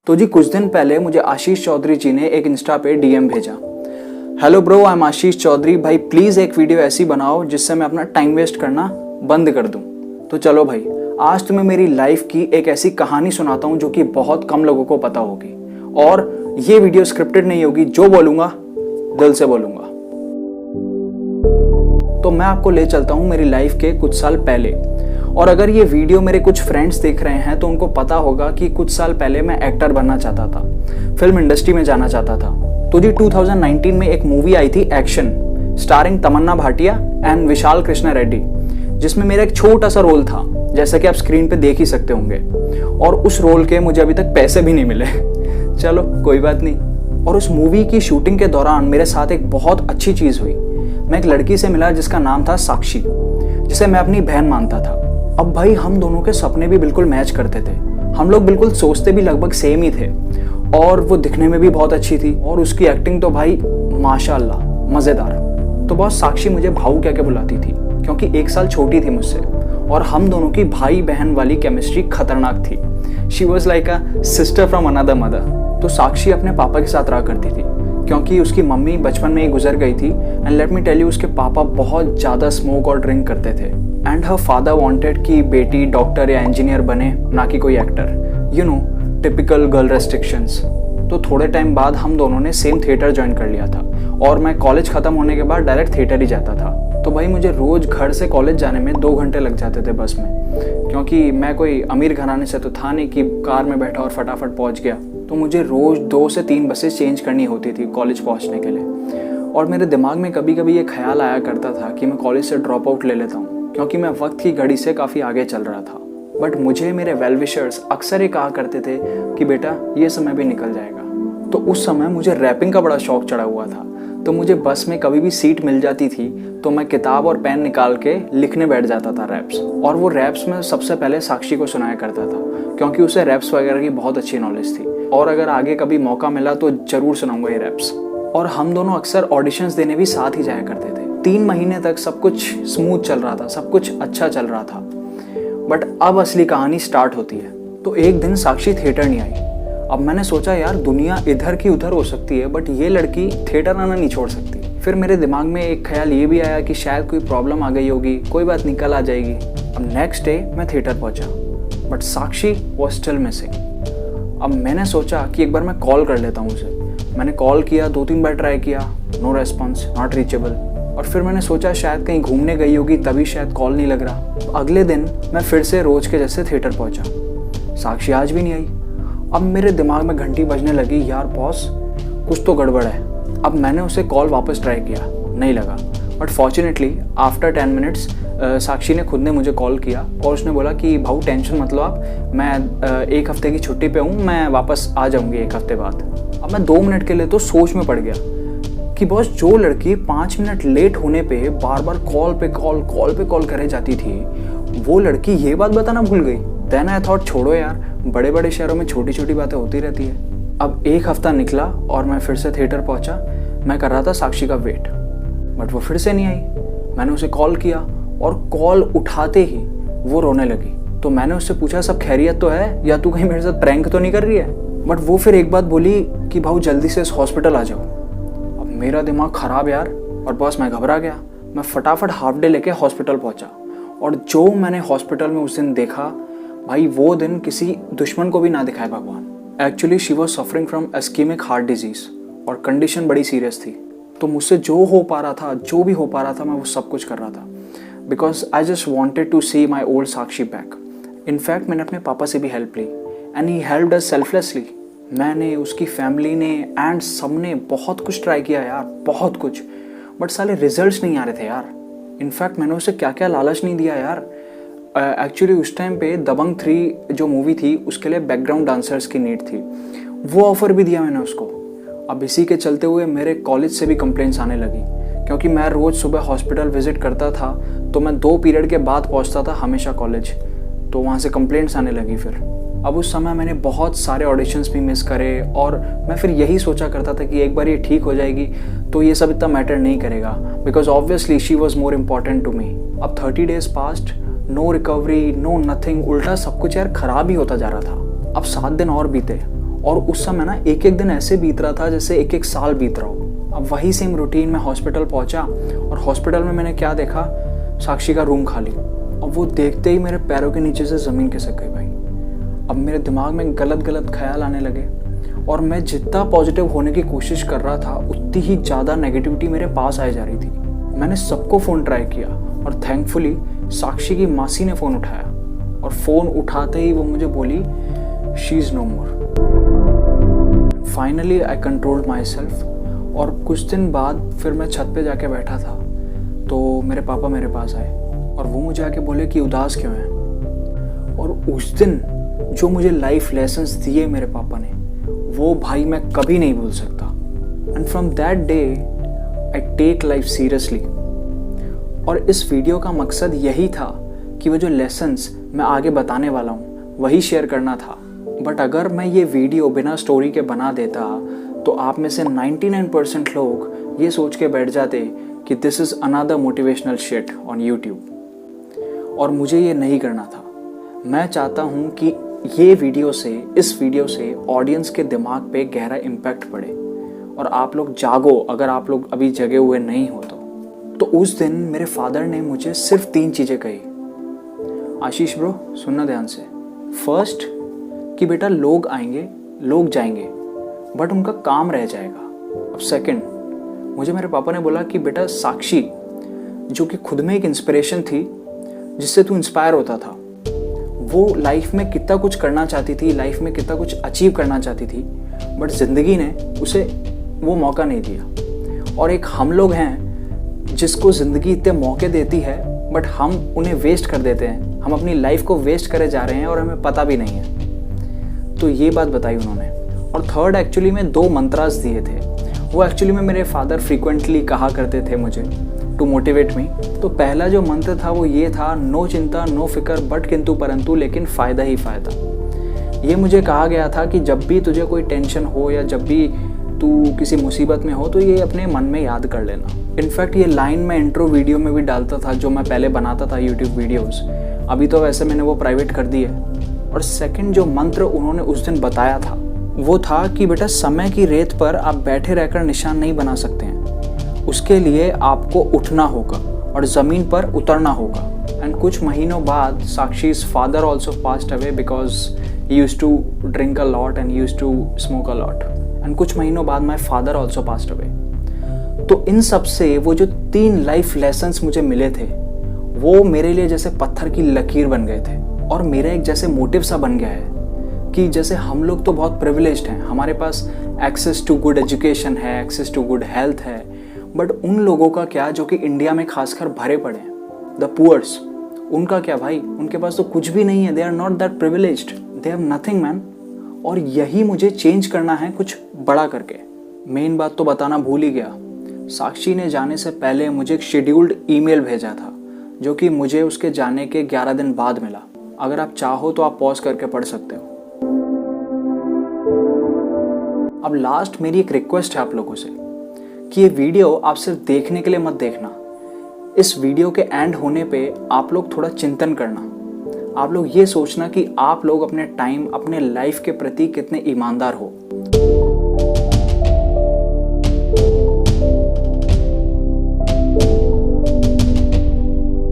तो जी कुछ दिन पहले मुझे आशीष चौधरी जी ने एक इंस्टा पे डीएम भेजा। Hello bro, I am Ashish Chaudhary, भाई प्लीज़ एक वीडियो ऐसी बनाओ जिससे मैं अपना टाइम वेस्ट करना बंद कर दूं। तो चलो भाई, आज तुम्हें मेरी लाइफ की एक ऐसी कहानी सुनाता हूं जो कि बहुत कम लोगों को पता होगी। और ये वीडियो स्क्रिप्टेड नहीं होगी, जो बोलूँगा दिल से बोलूँगा। तो मैं आपको ले चलता हूँ मेरी लाइफ के कुछ साल पहले। और अगर ये वीडियो मेरे कुछ फ्रेंड्स देख रहे हैं तो उनको पता होगा कि कुछ साल पहले मैं एक्टर बनना चाहता था, फिल्म इंडस्ट्री में जाना चाहता था। तो जी 2019 में एक मूवी आई थी action, starring Tamannaah Bhatia and Vishal Krishna Reddy, जिसमें मेरा एक छोटा सा रोल था, जैसा कि आप स्क्रीन पे देख ही सकते होंगे। और उस रोल के मुझे अभी तक पैसे भी नहीं मिले चलो कोई बात नहीं। और उस मूवी की शूटिंग के दौरान मेरे साथ एक बहुत अच्छी चीज़ हुई। मैं एक लड़की से मिला जिसका नाम था साक्षी, जिसे मैं अपनी बहन मानता था। अब भाई हम दोनों के सपने भी बिल्कुल मैच करते थे, हम लोग बिल्कुल सोचते भी लगभग सेम ही थे। और वो दिखने में भी बहुत अच्छी थी और उसकी एक्टिंग तो भाई माशाल्लाह मज़ेदार। तो बॉस साक्षी मुझे भाऊ कह के बुलाती थी क्योंकि 1 साल छोटी थी मुझसे, और हम दोनों की भाई बहन वाली केमिस्ट्री खतरनाक थी। She was like a sister from another mother. तो साक्षी अपने पापा के साथ रहा करती थी क्योंकि उसकी मम्मी बचपन में ही गुजर गई थी। And let me tell you, उसके पापा बहुत ज़्यादा स्मोक और ड्रिंक करते थे। एंड हर फादर वांटेड कि बेटी डॉक्टर या इंजीनियर बने, ना कि कोई actor. You know, typical girl restrictions. तो थोड़े टाइम बाद हम दोनों ने सेम थिएटर ज्वाइन कर लिया था और मैं कॉलेज ख़त्म होने के बाद डायरेक्ट थिएटर ही जाता था। तो भाई मुझे रोज़ घर से कॉलेज जाने में 2 घंटे लग जाते थे बस में, क्योंकि मैं कोई अमीर घराने से तो था नहीं कि कार में बैठा और फटाफट पहुँच गया। तो मुझे रोज़ 2 से 3 बसेस चेंज करनी होती थी कॉलेज पहुँचने के लिए। और मेरे दिमाग में कभी कभी ये ख्याल आया करता था कि मैं कॉलेज से ड्रॉप आउट ले लेता हूँ, क्योंकि मैं वक्त की घड़ी से काफ़ी आगे चल रहा था। बट मुझे मेरे वेल विशर्स अक्सर ये कहा करते थे कि बेटा ये समय भी निकल जाएगा। तो उस समय मुझे रैपिंग का बड़ा शौक चढ़ा हुआ था। तो मुझे बस में कभी भी सीट मिल जाती थी तो मैं किताब और पेन निकाल के लिखने बैठ जाता था रैप्स। और वो रैप्स में सबसे पहले साक्षी को सुनाया करता था क्योंकि उसे रैप्स वगैरह की बहुत अच्छी नॉलेज थी। और अगर आगे कभी मौका मिला तो ज़रूर सुनाऊंगा ये रैप्स। और हम दोनों अक्सर ऑडिशंस देने भी साथ ही जाया करते थे। 3 महीने तक सब कुछ स्मूथ चल रहा था, सब कुछ अच्छा चल रहा था। बट अब असली कहानी स्टार्ट होती है। तो एक दिन साक्षी थिएटर नहीं आई। अब मैंने सोचा यार दुनिया इधर की उधर हो सकती है बट ये लड़की थिएटर आना नहीं छोड़ सकती। फिर मेरे दिमाग में एक ख्याल ये भी आया कि शायद कोई प्रॉब्लम आ गई होगी, कोई बात निकल आ जाएगी। अब नेक्स्ट डे मैं थिएटर पहुंचा but Sakshi was still missing. अब मैंने सोचा कि एक बार मैं कॉल कर लेता हूँ उसे। मैंने कॉल किया, 2-3 बार ट्राई किया, नो रेस्पॉन्स, नॉट रीचेबल। और फिर मैंने सोचा शायद कहीं घूमने गई होगी तभी शायद कॉल नहीं लग रहा। तो अगले दिन मैं फिर से रोज के जैसे थिएटर पहुंचा। साक्षी आज भी नहीं आई। अब मेरे दिमाग में घंटी बजने लगी, यार बॉस कुछ तो गड़बड़ है। अब मैंने उसे कॉल वापस ट्राई किया, नहीं लगा। बट फॉर्चुनेटली आफ्टर 10 मिनट्स साक्षी ने खुद ने मुझे कॉल किया और उसने बोला कि भाऊ टेंशन मत लो आप, मैं 1 हफ्ते की छुट्टी पे हूँ, मैं वापस आ जाऊँगी 1 हफ्ते बाद। अब मैं 2 मिनट के लिए तो सोच में पड़ गया कि बॉस जो लड़की 5 मिनट लेट होने पे बार बार कॉल पे कॉल करे जाती थी, वो लड़की ये बात बताना भूल गई। देन आई थॉट छोड़ो यार, बड़े बड़े शहरों में छोटी छोटी बातें होती रहती है। अब 1 हफ्ता निकला और मैं फिर से थिएटर पहुंचा। मैं कर रहा था साक्षी का वेट, बट वो फिर से नहीं आई। मैंने उसे कॉल किया और कॉल उठाते ही वो रोने लगी। तो मैंने उससे पूछा सब खैरियत तो है, या तू कहीं मेरे साथ प्रैंक तो नहीं कर रही है? बट वो फिर एक बात बोली कि भाऊ जल्दी से इस हॉस्पिटल आ जाओ। अब मेरा दिमाग खराब यार, और बॉस मैं घबरा गया। मैं फटाफट हाफ डे लेके हॉस्पिटल पहुंचा। और जो मैंने हॉस्पिटल में उस दिन देखा भाई, वो दिन किसी दुश्मन को भी ना दिखाए भगवान। Actually she was suffering from ischaemic heart disease और कंडीशन बड़ी सीरियस थी। तो मुझसे जो हो पा रहा था, जो भी हो पा रहा था, मैं वो सब कुछ कर रहा था because I just wanted to see my old Sakshi back. In fact मैंने अपने पापा से भी हेल्प ली and he helped us selflessly. मैंने, उसकी फैमिली ने एंड सबने बहुत कुछ ट्राई किया यार, बहुत कुछ। बट साले रिजल्ट्स नहीं आ रहे थे यार। इनफैक्ट मैंने उसे क्या क्या लालच नहीं दिया यार। एक्चुअली उस टाइम पे दबंग 3 जो मूवी थी उसके लिए बैकग्राउंड डांसर्स की नीड थी, वो ऑफर भी दिया मैंने उसको। अब इसी के चलते हुए मेरे कॉलेज से भी कंप्लेंट्स आने लगी क्योंकि मैं रोज़ सुबह हॉस्पिटल विजिट करता था तो मैं 2 पीरियड के बाद पहुंचता था हमेशा कॉलेज। तो वहाँ से कंप्लेंट्स आने लगी। फिर अब उस समय मैंने बहुत सारे ऑडिशंस भी मिस करे और मैं फिर यही सोचा करता था कि एक बार ये ठीक हो जाएगी तो ये सब इतना मैटर नहीं करेगा because obviously she was more important to me. अब 30 days past, no recovery, no nothing, उल्टा सब कुछ यार खराब ही होता जा रहा था। अब 7 दिन और बीते और उस समय ना एक एक दिन ऐसे बीत रहा था जैसे एक एक साल बीत रहा हो। अब वही सेम रूटीन में हॉस्पिटल पहुंचा और हॉस्पिटल में मैंने क्या देखा, साक्षी का रूम खाली। अब वो देखते ही मेरे पैरों के नीचे से ज़मीन खिसक गई भाई। अब मेरे दिमाग में गलत गलत ख्याल आने लगे और मैं जितना पॉजिटिव होने की कोशिश कर रहा था उतनी ही ज़्यादा नेगेटिविटी मेरे पास आई जा रही थी। मैंने सबको फ़ोन ट्राई किया और थैंकफुली साक्षी की मासी ने फ़ोन उठाया और फ़ोन उठाते ही वो मुझे बोली she is no more. Finally I controlled my self और कुछ दिन बाद फिर मैं छत पे जाके बैठा था तो मेरे पापा मेरे पास आए और वो मुझे आके बोले कि उदास क्यों है। और उस दिन जो मुझे लाइफ लेसन्स दिए मेरे पापा ने, वो भाई मैं कभी नहीं भूल सकता। And from that day I take life seriously. और इस वीडियो का मकसद यही था कि वो जो लेसन्स मैं आगे बताने वाला हूँ वही शेयर करना था। बट अगर मैं ये वीडियो बिना स्टोरी के बना देता तो आप में से 99% लोग ये सोच के बैठ जाते कि this is another motivational shit on YouTube. और मुझे ये नहीं करना था। मैं चाहता हूँ कि इस वीडियो से ऑडियंस के दिमाग पे गहरा इम्पैक्ट पड़े और आप लोग जागो, अगर आप लोग अभी जगे हुए नहीं हो तो उस दिन मेरे फादर ने मुझे सिर्फ 3 चीज़ें कही। आशीष ब्रो सुनना ध्यान से। फर्स्ट कि बेटा लोग आएंगे लोग जाएंगे बट उनका काम रह जाएगा। अब सेकंड, मुझे मेरे पापा ने बोला कि बेटा साक्षी जो कि खुद में एक इंस्पिरेशन थी जिससे तू इंस्पायर होता था, वो लाइफ में कितना कुछ करना चाहती थी, लाइफ में कितना कुछ अचीव करना चाहती थी, बट ज़िंदगी ने उसे वो मौका नहीं दिया। और एक हम लोग हैं जिसको ज़िंदगी इतने मौके देती है बट हम उन्हें वेस्ट कर देते हैं। हम अपनी लाइफ को वेस्ट करे जा रहे हैं और हमें पता भी नहीं है। तो ये बात बताई उन्होंने। और थर्ड एक्चुअली में 2 मंत्रास दिए थे। वो एक्चुअली में मेरे फादर फ्रीक्वेंटली कहा करते थे मुझे टू मोटिवेट मी। तो पहला जो मंत्र था वो ये था, नो चिंता नो फिक्र बट किंतु परंतु, लेकिन फ़ायदा ही फ़ायदा। ये मुझे कहा गया था कि जब भी तुझे कोई टेंशन हो या जब भी तू किसी मुसीबत में हो तो ये अपने मन में याद कर लेना। इनफैक्ट ये लाइन मैं इंट्रो वीडियो में भी डालता था जो मैं पहले बनाता था यूट्यूब वीडियोज़। अभी तो वैसे मैंने वो प्राइवेट कर दी है। और सेकंड जो मंत्र उन्होंने उस दिन बताया था वो था कि बेटा समय की रेत पर आप बैठे रहकर निशान नहीं बना सकते हैं, उसके लिए आपको उठना होगा और ज़मीन पर उतरना होगा। एंड कुछ महीनों बाद साक्षी's father also passed away because he used to drink a lot and used to smoke a lot. And कुछ महीनों बाद my father also passed away. तो इन सब से वो जो 3 लाइफ लेसन्स मुझे मिले थे वो मेरे लिए जैसे पत्थर की लकीर बन गए थे और मेरा एक जैसे मोटिव सा बन गया है कि जैसे हम लोग तो बहुत प्रिविलेज्ड हैं, हमारे पास एक्सेस टू गुड एजुकेशन है, एक्सेस टू गुड हेल्थ है, बट उन लोगों का क्या जो कि इंडिया में खासकर भरे पड़े हैं, द पुअर्स, उनका क्या भाई? उनके पास तो कुछ भी नहीं है। They are not that privileged, they have nothing man. और यही मुझे चेंज करना है कुछ बड़ा करके। मेन बात तो बताना भूल ही गया, साक्षी ने जाने से पहले मुझे एक शेड्यूल्ड ईमेल भेजा था जो कि मुझे उसके जाने के 11 दिन बाद मिला। अगर आप चाहो तो आप पॉज करके पढ़ सकते हो। अब लास्ट मेरी एक रिक्वेस्ट है आप लोगों से कि ये वीडियो आप सिर्फ देखने के लिए मत देखना। इस वीडियो के एंड होने पे आप लोग थोड़ा चिंतन करना। आप लोग ये सोचना कि आप लोग अपने टाइम, अपने लाइफ के प्रति कितने ईमानदार हो।